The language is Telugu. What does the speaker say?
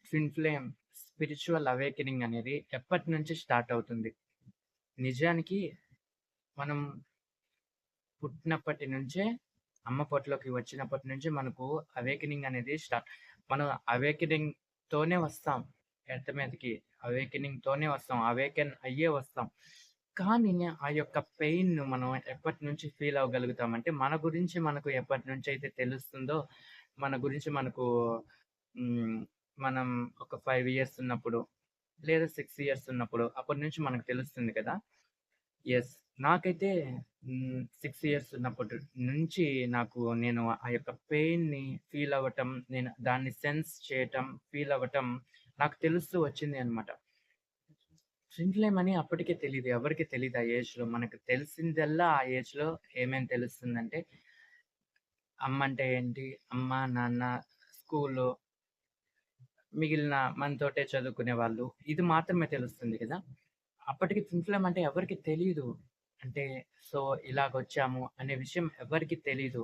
ట్విన్ ఫ్లేమ్ స్పిరిచువల్ అవేకెనింగ్ అనేది ఎప్పటి నుంచి స్టార్ట్ అవుతుంది? నిజానికి మనం పుట్టినప్పటి నుంచే అమ్మ పొట్టలోకి వచ్చినప్పటి నుంచి మనకు అవేకెనింగ్ అనేది స్టార్ట్. మనం అవేకెనింగ్ తోనే వస్తాం ఎర్త్ మీదకి. అవేకెనింగ్ తోనే వస్తాం. అవేకెన్ అయ్యే వస్తాం. కానీ ఆ యొక్క పెయిన్‌ను మనం ఎప్పటి నుంచి ఫీల్ అవ్వగలుగుతామంటే, మన గురించి మనకు ఎప్పటి నుంచైతే తెలుస్తుందో, మన గురించి మనకు హ్మ్. మనం ఒక 5 ఇయర్స్ ఉన్నప్పుడు, లేదా 6 ఇయర్స్ ఉన్నప్పుడు అప్పటి నుంచి మనకు తెలుస్తుంది కదా! యెస్. నాకైతే 6 ఇయర్స్ ఉన్నప్పటి నుంచి నేను ఆ యొక్క పెయిన్‌ని ఫీల్ అవ్వటం, నేను దాన్ని సెన్స్ చేయటం, ఫీల్ అవ్వటం నాకు తెలుస్తూ వచ్చింది అన్నమాట. ట్విన్ ఫ్లేమ్ అని అప్పటికే తెలీదు. ఎవరికీ తెలీదు ఆ ఏజ్‌లో. మనకు తెలిసిందల్లా ఆ ఏజ్‌లో ఏమేం తెలుస్తుందంటే, అమ్మంటే ఏంటి? అమ్మ, నాన్న, స్కూలు, మిగిలిన మనతోటే చదువుకునే వాళ్ళు. ఇది మాత్రమే తెలుస్తుంది కదా! అప్పటికి ట్విన్ ఫ్లేమ్ అంటే ఎవరికీ తెలీదు. అంటే సో, ఇలాగొచ్చాము అనే విషయం ఎవరికీ తెలీదు.